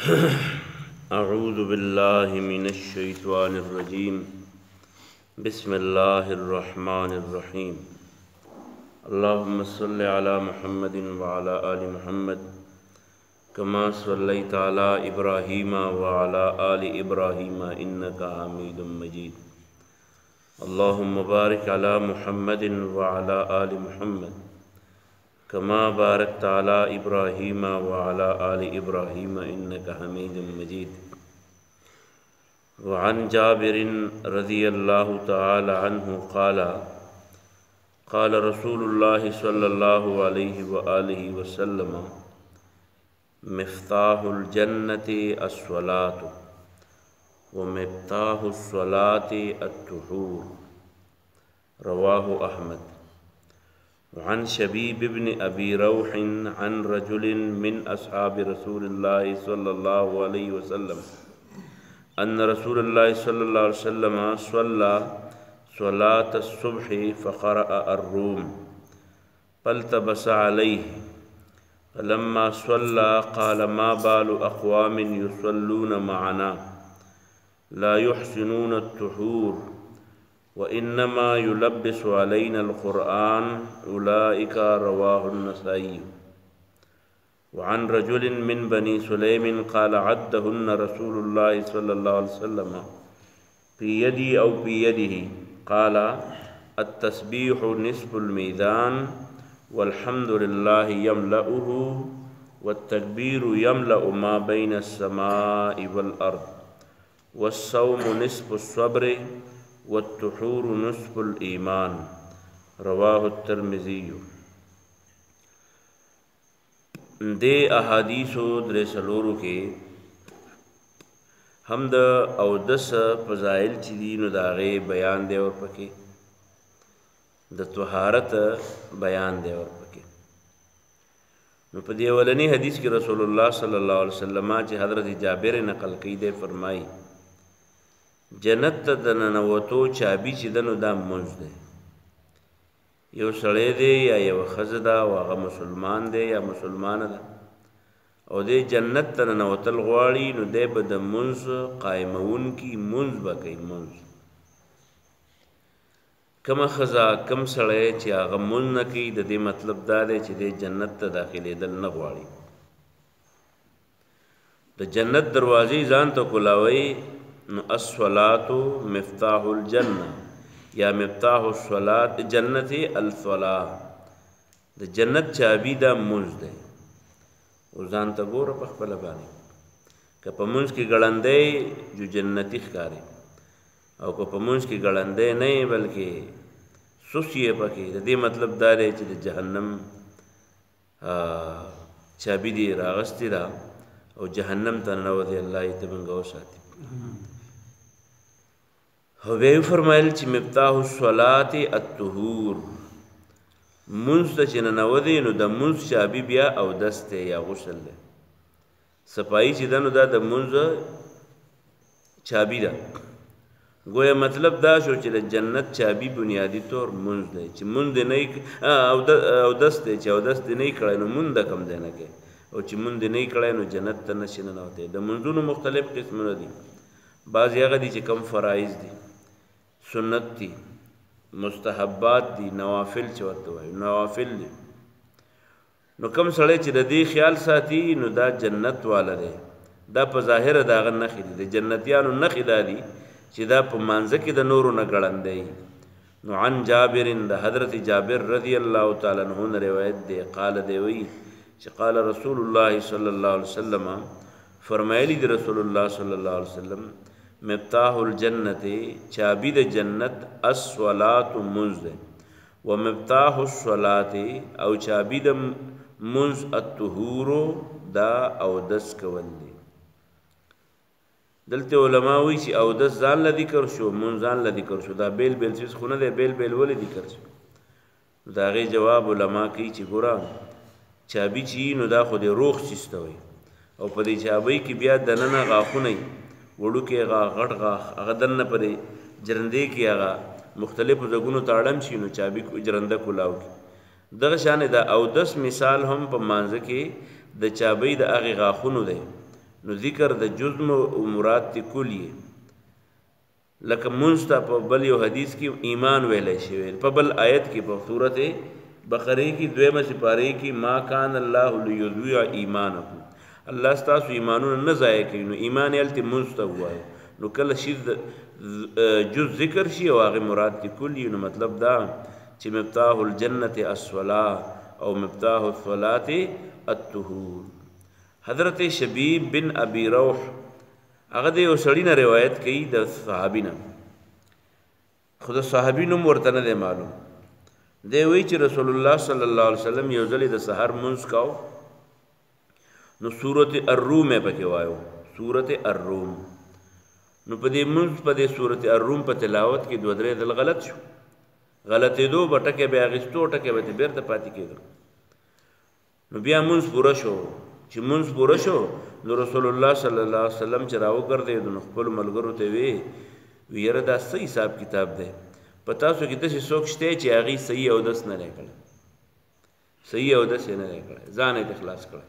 أعوذ بالله من الشيطان الرجيم بسم الله الرحمن الرحيم اللهم صل على محمد وعلى آل محمد كما صليت على إبراهيم وعلى آل إبراهيم إنك حميد مجيد اللهم بارك على محمد وعلى آل محمد كما باركت على إبراهيم وعلى آل إبراهيم إنك حميد مجيد وعن جابر رضي الله تعالى عنه قال قال رسول الله صلى الله عليه وآله وسلم مفتاح الجنة الصلاة ومفتاح الصلاة الطهور رواه أحمد وعن شبيب بن أبي روح عن رجل من أصحاب رسول الله صلى الله عليه وسلم أن رسول الله صلى الله عليه وسلم صلى صلاة الصبح فقرأ الروم فالتبس عليه فلما صلى قال ما بال أقوام يصلون معنا لا يحسنون الطهور وإنما يلبس علينا القرآن أولئك رواه النسائي وعن رجل من بني سليم قال عدهن رسول الله صلى الله عليه وسلم في يدي أو في يده قال التسبيح نصف الميزان والحمد لله يملأه والتكبير يملأ ما بين السماء والأرض والصوم نصف الصبر والطهور نصف الإيمان رواه الترمذي دے احادیثو در سلورو کے هم د اودس فضائل چی دی نو داغے بیان دے اور پکے د طہارت بیان دے اور پکے نو پا دی اولنی حدیث کی رسول اللہ صلی اللہ علیہ وسلم چی حضرت جابر نقل کی دے فرمائی جنت ته د ننوتو چابي چې ده نو دا منځ دی یو سړی دی یا یو ښځه ده او هغه مسلمان دی یا مسلمانه ده او دی جنت ته ننوتل غواړي نو دی به د منځ قایمونکي منځ به کوي منځ کومه ښځه کوم سړی چې هغه منځ نه کوي د دې مطلب دا دی چې دی جنت ته داخلېدل نه غواړي د جنت دروازې ځان ته کولاوي نو الصلاة مفتاح الجنة یا مفتاح الصلاة جنت الصلاة د جنت چابی دا منځ دی او ځان ته ګوره په خپله باندې که په منځ کې ګړندی جو جنتي ښکاري او که په منځ کې ګړندی نه یې بلکې سوس یې پکې د دې مطلب دا دی چې د جهنم چابي دې راغستې ده او جهنم ته ننوځي الله یې ته موږ وساتي وی فرمایل چې مفتاح الصلاة الطهور منځ ته چې ننوځي نو د منځ چابي بیا اودس دی یا غسل دی صفایي چې ده نو دا د منځ چابي ده گویا مطلب دا شو چې د جنت چابي بنیادي طور منځ دی چې منځ دی نه اودس دی چې اودس دی نه کړی نو منځ د کم دی نه کوي او چې منځ دی نه کړی نو جنت ته نشي ننوتی د منځونو مختلف قسمونه دي بعضې هغه دي چې کم فرایض دي سنت دي مستحبات دي نوافل چې ورته وایي نوافل دي نو کم سړی چې د دې خیال ساتي نو دا جنت والا دی دا په ظاهره د هغه نښې دي د جنتیانو نښې دا دي چې دا په مانځه کې د نورو نه ګړندی نو عن جابر د حضرت جابر رضی الله تعالی عنه نه روایت دی قال دی وی چې قال رسول الله صلی الله علیه وسلم فرمایلی دی رسول الله صلی الله علیه وسلم مفتاح الجنت چابی د جنت الصلاة منز ده و مفتاح الصلاة او چابی د منز الطهور دا اودس کول دی دلته علماء وی چې اودس ځان له ذکر شو منز ځان له ذکر شو دا بیل بیل چیز خو نه دی بیل بیل ولې ذکر شو دا غي جواب علماء کوي چې ګورا چابی چی نو دا خو د روح چیسته وي او په دې چابی کې بیا دننه غاخونه وړو کې غټ غاښ هغه دننه پرې جرندې کې هغه مختلفو ځګونو ته اړم شي نو چابي جرنده کولاو کې دغه شانې د اودس مثال هم په مانځه کې د چابۍ د هغې غاښونو دی نو ذکر د جز مراد تی کلی لکه منځ ته په بل یو حدیث کې ایمان ویلی شوی په بل آیت کې په صورت بقره کې 2 سپاره کې ما کان الله لیضیع ایمانکم الله ستاسو ایمانونه نه ضایع کوي نو ایمان یې هلته منځ ته ووایو نو کله شي جز ذکر شي او هغې مراد تی کلی نو مطلب دا چې مفتاح الجنت الصلاة او مفتاح الصلاة الطهور حضرت شبیب بن ابی روح هغه د یو سړي نه روایت کوي د صحابي نه خو د صحابي نوم ورته نه دی معلوم دی وایي چې رسول الله صلی الله علیه وسلم یو ځل د سحر منځ کاو نو سورت الروم یې پکې وایو سورت الروم نو په دې منځ په دې سورت الروم په تلاوت کې 2-3 ځل غلط شو غلطېدو به ټکې به اخیستو ټکې به بیرته پاتې کېدو نو بیا منځ پوره شو چې منځ پوره شو نو رسول الله صلی الله علیه وسلم چې راوګرځېدو نو خپلو ملګرو ته وی یاره دا څه حساب کتاب دی په تاسو کې داسې څوک شته چې هغې صحیح اودس نه دی کړی صحیح اودس یې نه دی کړی ځان یې خلاص کړی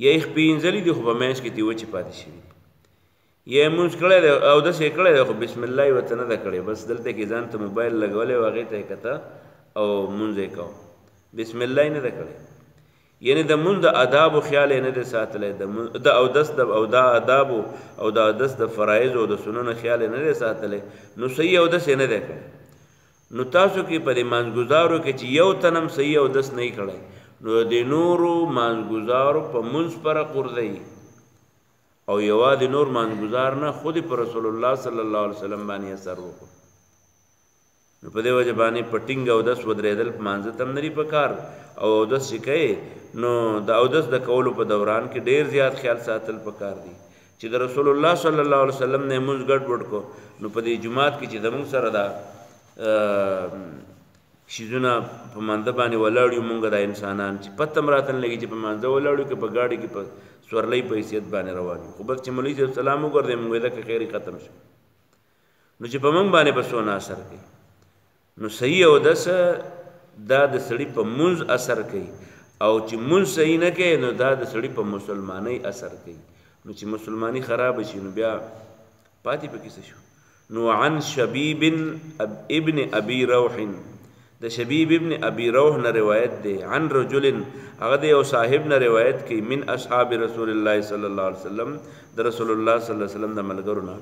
یا یې پېنځلي دي خو په منځ کې ترې وچې پاتې شوي دي یا یې مونځ کړی دی اودس یې کړی دی خو بسم الله یې ورته نه ده کړې بس دلته کې ځان ته موبایل لګولی و هغې ته یې کته او مونځ یې کوه بسم الله یې نه ده کړی یعنی د مونږ د آدابو خیال یې نه دی ساتلی د اودس او دا آدابو او د اودس د فرایضو او د سننو خیال یې نه دی ساتلی نو صحیح اودس یې نه دی کړی نو تاسو کې په دې مانځګزارو کې چې یو تن هم صحیح اودس نه یې کړی نو د نورو مانځګزارو په منځ پره غورځوي او یوازې نور مانځګزار نه خود په رسول الله صلی الله علیه وسلم باندې اثر وکړو نو په دې وجه باندې په ټینګ اودس ودرېدل په مانځه ته هم نه دي پکار او اودس چې کوې نو د اودس د کولو په دوران کې ډیر زیات خیال ساتل پکار دي چې د رسول الله صلی الله علیه وسلم نه مونږ ګډوډ کو نو په دې جماعت کې چې زموږ سره دا شیزونه په مانځه باندې ولاړ یو مونږ د انسانان چې پته هم راته نه لګي چې په مانځه ولاړ یو که په ګاډي کې په سورلۍ په حیثیت باندې روان یو خو بس چې مولوي صاحب سلام وګرځوي موږ وایي که خیر ختم شو نو چې په موږ باندې په څونه اثر کوي نو صحیح اودس دا د سړي په منځ اثر کوي او چې منځ صحیح نه کوي نو دا د سړي په مسلمانۍ اثر کوي نو چې مسلمانۍ خراب شي نو بیا پاتې پکې څه شو نو عن شبیب ابن ابي روح د شبیب ابن ابي روح نه روایت دی عن رجل هغه د یو صاحب نه روایت کوي من اصحاب رسول الله صلی الله علیه وسلم د رسول الله صلی الله علیه وسلم د ملګرو نه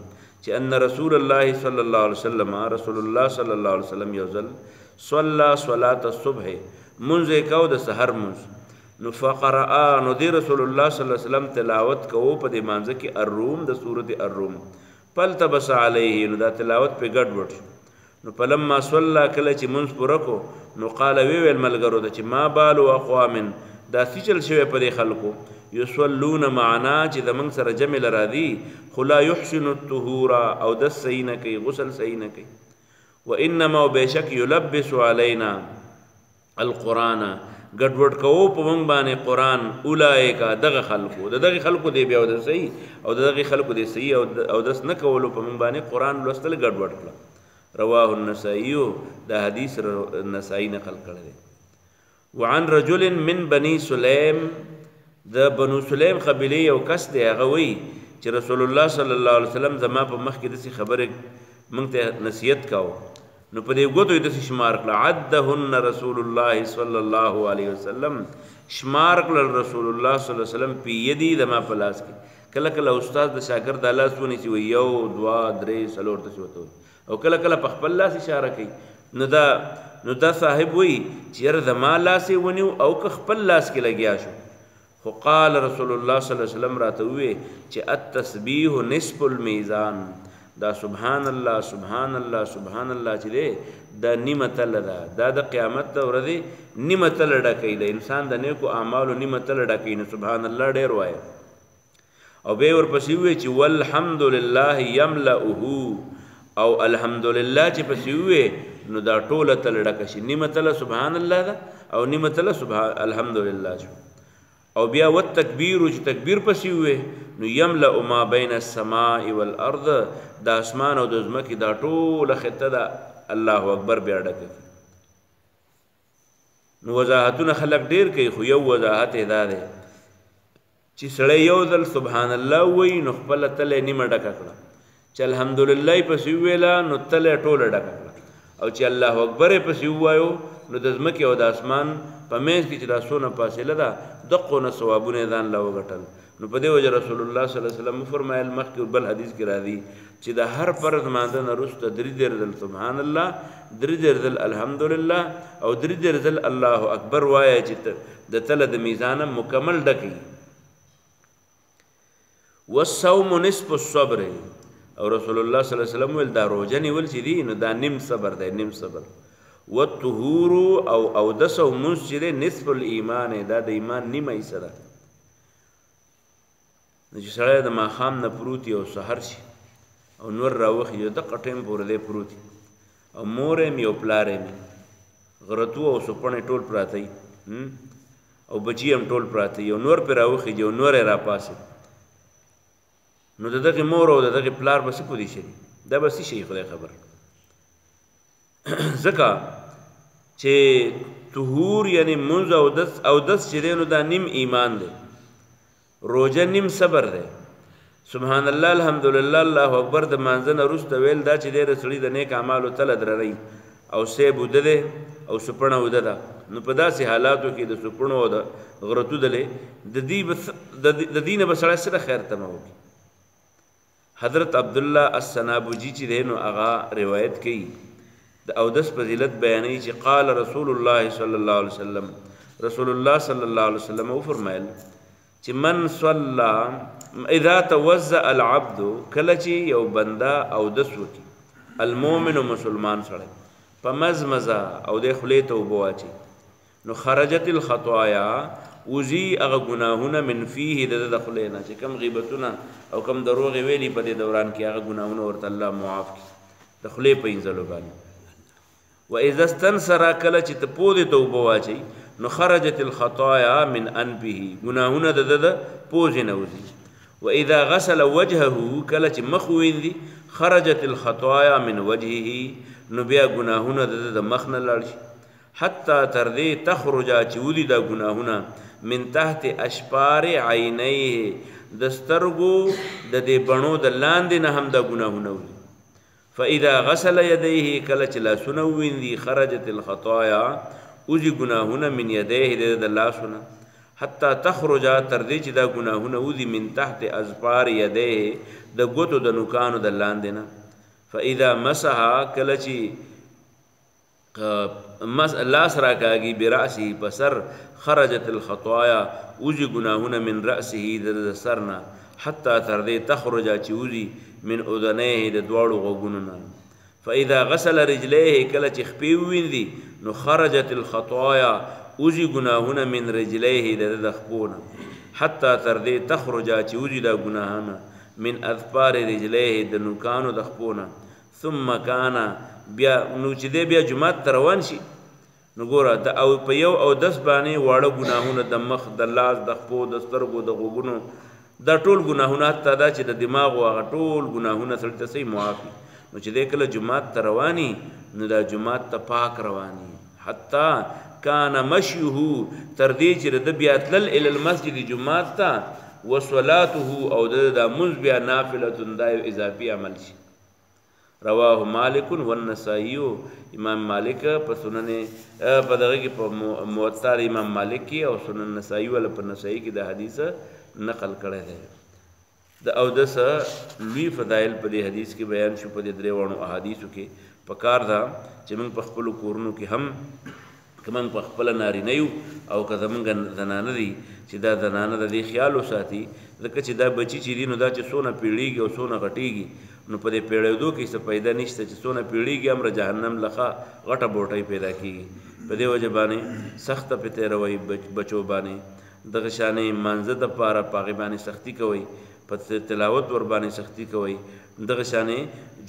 چې ان رسول الله صلی الله علیه وسلم رسول الله صلی الله علیه وسلم یو ځل صلى صلاة الصبح منځ کو د سحر منځ نو فقرأ نو دی رسول الله صلی الله علیه وسلم تلاوت کوو په دې مانځه کې الروم د سورت الروم فالتبس علیه نو دا تلاوت په ګډوډ نو فلما صلى کله چې منځ پوره کو نو قال ویل ملګرو ته چې ما بال اقوام دا سچل شوی په دې خلکو یصلون معنا چې د موږ سره جمع لرادي خو لا يحسن الطهور او د صحیح نه کوي غسل صحیح نه کوي وانما بشک يلبس علينا القرآن ګډوډ کوو په موږ باندې قرآن اولئک دغه خلکو دی بیا د صحیح او دغه خلکو دی صحیح او دس نه کولو په موږ باندې قرآن لوستل ګډوډ کړه رواه النسائی دا حدیث نسائی نقل کړی دی وعن رجل من بني سلیم د بنو سلیم قبیله یو کس دی هغه وی چې رسول الله صلی الله علیه وسلم زما په مخ کې داسې خبرې موږ ته نصیحت کاوه نو په دې ګوتو یې داسې شمار کړه عدهن رسول الله صلی الله علیه وسلم شمار کړل رسول الله صلی الله علیه وسلم په یدي زما په لاس کې کله کله استاد د شاګرد د لاس ونیسي وایي 1 2 3 4 داسې ورته او کله کله په خپل لاس اشاره کوي نو دا صاحب وایي چې یاره زما لاس یې ونیو او که خپل لاس کې لګیا شو خو قال رسول الله صلی الله علیه وسلم راته وویې چې التسبیح نصف المیزان دا سبحان الله سبحان الله سبحان الله چې دی دا نیمه تله ده دا د قیامت د ورځې نیمه تله ډکوي د انسان د نیکو اعمالو نیمه تله ډکوي نو سبحان الله ډېر وایه او بیا ورپسې وویې چې والحمد لله یملأه او الحمدلله چې پسې وویې نو دا ټوله تله ډکه شي نیمه تله سبحان الله ده او نیمه تله الحمدلله شو او بیا والتکبیر چې تکبیر پسې وویې نو یملأ ما بین السماء والارض د اسمان او د ځمکې دا ټوله خطه ده الله اکبر بیا ډکه نو وضاحتونه خلک ډیر کوي خو یو وضاحت یې دا دی چې سړی یو ځل سبحان الله وایي نو خپله تله نیمه ډکه کړه، چې الحمدلله یې پسې وویله نو تله یې ټوله ډکه کړه، او چې الله اکبر یې پسې ووایو نو د ځمکې او د اسمان په منځ کې چې دا څونه فاصله ده دقونه ثوابونه یې ځان له وګټل. نو په دې وجه رسول الله صلی الله علیه وسلم وفرمایل مخکې بل حدیث کې راځي چې د هر فرض مانځه نه وروسته 3 ځل سبحان الله، 3 ځل الحمدلله او 3 ځل الله اکبر وایه چې د تله د میزانه مکمل ډکي. والصوم نصف الصبر، او رسول الله صلی الله علیه وسلم ویل دا روزه نیول چې دی نو دا نیم صبر دی، نیم صبر. والطهور او دس او منځ چې دی نصف الایمان، دا د ایمان نیمه حصه ده. نو چې سړی د ماښام نه پروت او سحر شي او نور راوخي یو دقه ټایم پورې دی پروت او مور یې او پلار یې غرتو او سپڼې ټول پراته او بچي هم ټول پراته او نور پې راوخیږي او نور یې راپاسي، نو د دغې مور او د دغې پلار به څه پوری شي؟ دا به څه شي خدای خبر. ځکه چې طهور یعنی منځ او دس چې دی نو دا نیم ایمان دی، روزه نیم صبر دی. سبحان الله الحمدلله الله اکبر د مانځه نه وروسته ویل دا چې دی د سړي د نیک اعمالو تله درنی او سیب اوده دی او سپڼه اوده ده. نو په داسې حالاتو کې د سپڼو او د غرتو دلې د دې نه به سړی سره خیر تمه وکړي. حضرت عبدالله السنابجي چې دی نو هغه روایت کوي د اودس فضیلت بیانوي چې قال رسول الله صلی الله علیه وسلم، رسول الله صلی الله علیه وسلم وفرمایل چې من صلى اذا توضأ العبد، کله چې یو بنده اودس وکړي المؤمن مسلمان سړی په مزمزه او د خولې ته اوبه واچي نو خرجت الخطایا، وزي هغه ګناهونه من فيه د خولې نه چې کم غیبتونه او کم دروغې ویلي په دې دوران کې هغه ګناهونه ورته الله معاف کړي د خولې په اینځلو باندې. واذا استنصر، کله چې ته پوزې ته اوبه واچي نو خرجت الخطایا من انفه، ګناهونه د پوزې نه وځي. واذا غسل وجهه، کله چې مخ وینځي خرجت الخطایا من وجهه، نو بیا ګناهونه د مخ نه لاړ شي. حتی تر دې تخرج چې ولي دا ګناهونه من تحت اشپار عینیه، د سترګو د دې بڼو د لاندې نه هم دا ګناهونه وځي. فاذا غسل يديه، کله چې لاسونه وینځي خرجت الخطایا، وځي ګناهونه من یدیه د لاسونه. حتی تخرج تر دې چې دا ګناهونه وځي من تحت اظفار یدیه، د ګوتو د نوکانو د لاندې نه. فاذا مسح، کله چې لاس راکاږي برأسه په سر خرجت الخطایا، وځي ګناهونه من رأسه د سرنا. حتی تر دې تخرج چې وځي من اذنیه د دواړو غوږونو نه. فاذا غسل رجليه، کله چې خپې ووینځي نو خرجت الخطایا، وځي ګناهونه من رجليه د خپونه. حتی تر دې تخرج چې وځي دا ګناهونه من اظفار رجليه د نوکانو د خپونه. ثم کان، بیا نو چې دی بیا جومات ته روان شي نو ګوره او په یو اودس باندې واړه ګناهونه د مخ د لاس د خپو د سترګو د غوږونو دا ټول ګناهونه، حتی دا چې د دماغ هغه ټول ګناهونه سړي ته صحیح معاف وي. نو چې دی کله جومات ته رواني نو دا جومات ته پاک رواني. حتی کان مشیه، تر دې چې د بیا تلل الی المسجد جومات ته، وصلاته او د منځ بیا نافله دا یو اضافي عمل شي. رواه مالک والنسائی، امام مالک په سنن په دغه کې په موطا امام مالک کې او سنن نسائی ول په نسائی کې د حدیث نقل کړی دی. د اودس لوی فضایل په دې حدیث کې بیان شو. په دې دریوانو احادیثو کې پکار ده چې موږ په خپل کورونو کې هم کوم په خپل نارینه یو او که زمونږ زنانه دي چې دا زنانه د دې خیال وساتي، ځکه چې دا بچي چې دي نو دا چې څونه پیړیږي او څونه غټیږي نو په دې پیړېدو کې څه پیدا نشته چې څونه پیړیږي امر جهنم لخوا غټه بوټۍ پیدا کیږي. په دې وجه باندې سخته په تیروي بچو باندې دغه شانې مانځه د پاره پاغې باندې سختی کوي، په تلاوت ور باندې سختی کوي، دغه شانې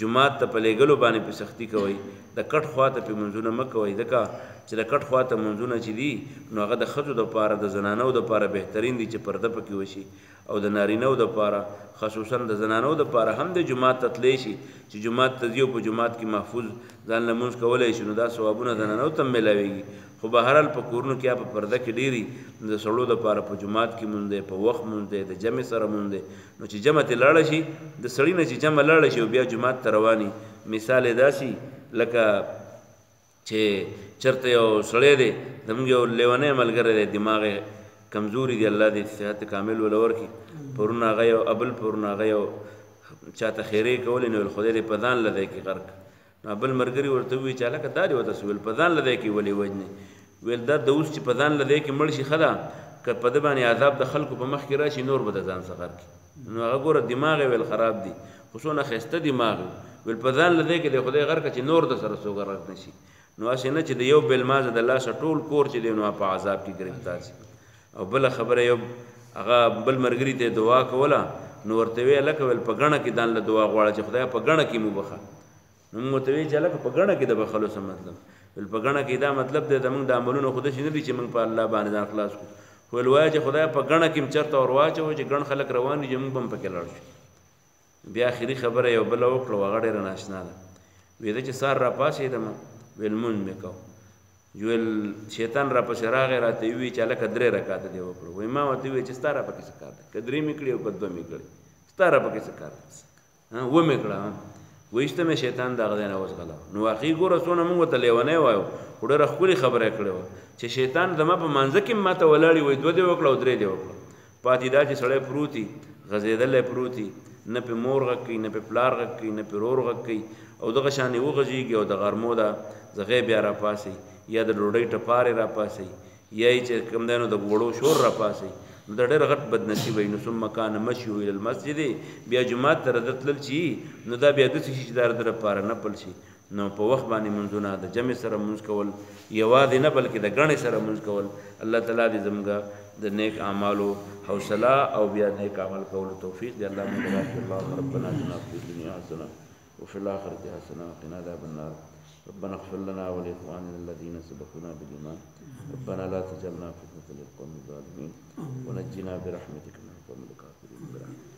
جمعات ته په لېږلو باندې په سختی کوي، د کټ خواته په منځونه مه کوئ، ځکه چې د کټ خواته منځونه چې دي نو هغه د ښځو دپاره د زنانو دپاره بهترین دي چې پرده پکې وشي، او د نارینهو دپاره خصوصا د زنانو دپاره هم د جومات ته تللی شي چې جومات ته ځي او په جومات کې محفوظ ځان لمونځ کولی شي، نو دا ثوابونه زنانو ته هم میلاویږي خو بهرحال په کورونو کې په پرده کې ډېري د سړو دپاره په جومات کې مونځ دی، په وخت مونځ دی، د جمع سره مونځ دی. نو چې جمع ترې لاړه شي د سړي نه چې جمع لاړه شي او بیا جومات ته رواني، مثال یې داسې لکه چې چېرته یو سړی دی زموږ یو لیونی ملګری دی، دماغ یې کمزوري دی، الله دې صحت کامل وله ورکړي. پرون هغه یو پرون هغه یو چاته خیرې کولې نو خدای دې په ځان له دی کې غرق. نو بل ملګري ورته ووایي چې هلکه دا دې ورته څه ویل په ځان له دی کې ولې وژنې؟ ویل دا د اوس چې په ځان له دی کې مړ شي ښه ده، که په ده باندې عذاب د خلکو په مخ کې راشي نور به د ځان څخه غرق کړي. نو هغه ګوره دماغ یې ویل خراب دی، خو څونه ښایسته دماغ ویل په ځان له دی کې د خدای غرق چې نور د سره څوک غرق نه شي. نو هسې نه چې د یو بېلمازه د لاسه ټول کور چې دی نو په عذاب کې ګرفتار شي. او بله خبره یو هغه بل ملګري ته دعا کوله نو ورته ویې هلکه ویل په ګڼه کې ځان له دعا غواړه چې خدایه په ګڼه کې مو بخه. نو موږ ورته ویل چې هلکه په ګڼه کې د بخلو څه مطلب؟ ویل په ګڼه کې دا مطلب دی زموږ د عملونو خو داسې نه دي چې موږ په الله باندې ځان خلاص کړو. ویل وایه چې خدایه په ګڼه کې م چېرته ور واچوه چې ګڼ خلک روان دي چې موږ به هم پکې لاړ شو. بیا آخري خبره یو بله وکړه هغه ډېره ناشنا ده. ویده چې سهار را پاڅېدم ویل لمونځ مې کو. ویل شیطان را پسې راغی راته یې ووایي چې هلکه 3 رکعته دې وکړو. وایي ما ورته ووایي چې ستا را پکې څه کار دی؟ که 3 مې کړي او که 2 مې کړي ستا را پکې څه کار دی؟ 2 مې کړه وایسته مې شیطان د هغه ځای نه وځغلاوه. نو واقعي ګوره څونه موږ ورته لیونی وایو خو ډېره ښکلې خبره یې کړې وه چې شیطان زما په مانځه کې ماته ولاړې وایي 2 دې وکړه او 3 دې وکړه. پاتې دا چې سړی پروت وي غځېدلی پروت وي، نه پې مور غږ کوي، نه پې پلار غږ کوي، نه پې رور غږ کوي، او دغه شانې وغځېږي او د غرمو ده زغې بیا را پاسئ یا د ډوډۍ ټپارې را پاسئ یا یې چې کوم دی نو د غوړو شور را پاسئ. نو دا ډېر غټ بدنصیبه وي. نو ثم کان مشیه الی المسجد، بیا جومات ته رده تلل چې نو دا بیا داسې شي چې دا د لپاره نفل شي. نو په وخت باندې منځونه د جمع سره منځ کول یوازې نه بلکې د ګڼې سره منځ کول. الله تعالی دې زموږ د نیک اعمالو حوصله او بیا نیک عمل کولو توفیق دې الله موږ راکړي. اللهم ربنا آتنا فی الدنیا حسنه وفي الآخرة حسنه وقنا عذاب النار. ربنا اغفر لنا ولإخواننا الذين سبقونا بالإيمان. ربنا لا تجعلنا فتنة للقوم الظالمين ونجنا برحمتك من القوم الكافرين.